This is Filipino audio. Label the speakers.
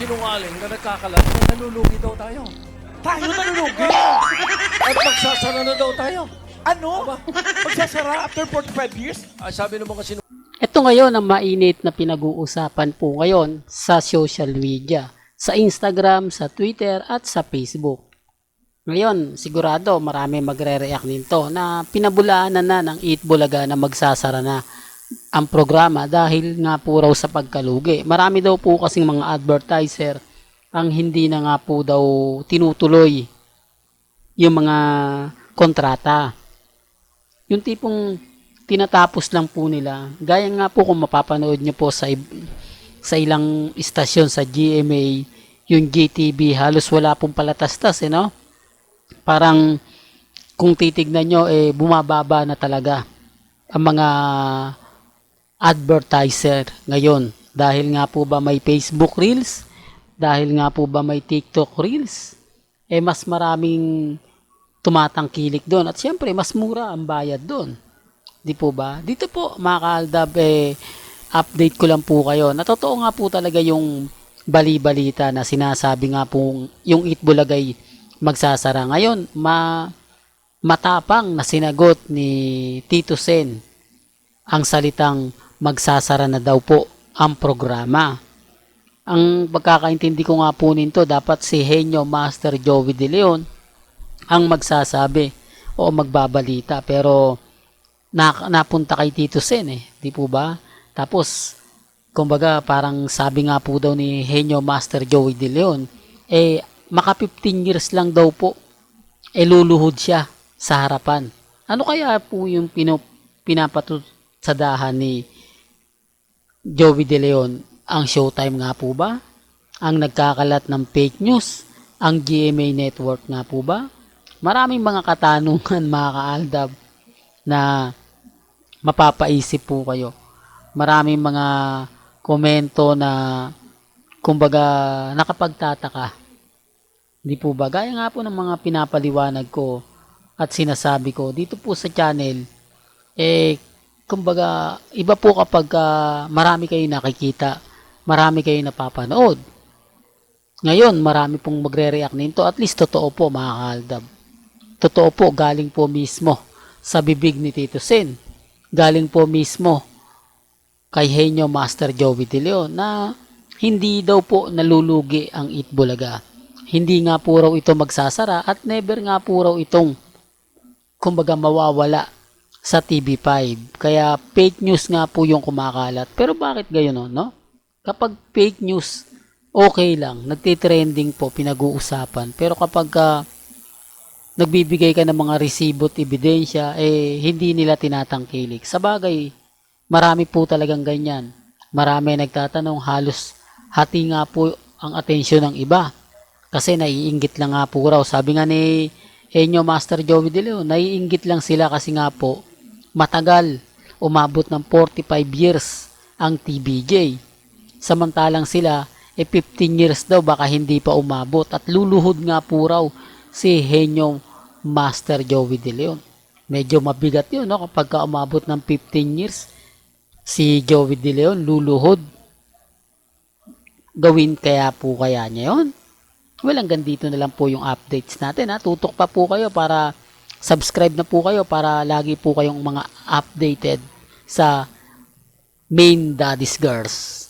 Speaker 1: sinungaling na nagkakalat na nalulugi daw tayo.
Speaker 2: Tayo nalulugi.
Speaker 1: At magsasara na daw tayo.
Speaker 2: Ano? Magsasara after 45 years?
Speaker 1: Sabi ng mga sinungaling.
Speaker 3: Ito ngayon ang mainit na pinag-uusapan po ngayon sa social media, sa Instagram, sa Twitter at sa Facebook. Ngayon, sigurado marami magre-react nito na pinabulaanan na ng Eat Bulaga na magsasara na ang programa dahil nga po raw sa pagkalugi. Marami daw po kasing mga advertiser ang hindi na nga po daw tinutuloy yung mga kontrata. Yung tipong tinatapos lang po nila. Gaya nga po kung mapapanood nyo po sa ilang istasyon sa GMA, yung GTV, halos wala pong palatastas, no? Parang kung titignan nyo, bumababa na talaga ang mga advertiser ngayon. Dahil nga po ba may Facebook Reels? Dahil nga po ba may TikTok Reels? Mas maraming tumatangkilik doon. At syempre, mas mura ang bayad doon. Di po ba? Dito po, mga kaaldab, update ko lang po kayo. Natotoo nga po talaga yung bali-balita na sinasabi nga po yung Eat Bulagay magsasara. Ngayon, matapang na sinagot ni Tito Sen ang salitang magsasara na daw po ang programa. Ang pagkakaintindi ko nga po nito, dapat si Henyo Master Joey De Leon ang magsasabi o magbabalita. Pero napunta kay Tito Sen di po ba? Tapos, kumbaga parang sabi nga po daw ni Henyo Master Joey De Leon, maka 15 years lang daw po, luluhod siya sa harapan. Ano kaya po yung pinapatutsadahan ni Joey De Leon? Ang Showtime nga po ba? Ang nagkakalat ng fake news? Ang GMA Network nga po ba? Maraming mga katanungan, mga kaaldab, na mapapaisip po kayo. Maraming mga komento na kumbaga nakapagtataka. Hindi po ba? Gaya nga po ng mga pinapaliwanag ko at sinasabi ko dito po sa channel, kumbaga iba po kapag marami kayo nakikita, marami kayo napapanood. Ngayon, marami pong magre-react nito. At least totoo po, mga kaaldab. Totoo po, galing po mismo sa bibig ni Tito Sen. Galing po mismo kay Henyo Master Joey De Leon na hindi daw po nalulugi ang Eat Bulaga. Hindi nga po raw ito magsasara at never nga po raw itong kumbaga mawawala sa TV5. Kaya fake news nga po yung kumakalat. Pero bakit gayon, no? Kapag fake news, okay lang. Nagtitrending po, pinag-uusapan. Pero kapag nagbibigay ka ng mga resibo at ebidensya, hindi nila tinatangkilik. Sa bagay, marami po talagang ganyan. Marami nagtatanong, halos hati nga po ang atensyon ng iba. Kasi naiinggit lang nga po raw. Sabi nga ni Henyo Master Joey De Leon, naiinggit lang sila kasi nga po, matagal, umabot ng 45 years ang TBJ. Samantalang sila, 15 years daw, baka hindi pa umabot. At luluhod nga po raw si Henyo Master Joey De Leon. Medyo mabigat yun, no? Kapag umabot ng 15 years, si Joey De Leon luluhod. Gawin kaya po kaya niya yun? Well, hanggang dito na lang po yung updates natin. Tutok pa po kayo para subscribe na po kayo para lagi po kayong mga updated sa Main Daddy's Girls.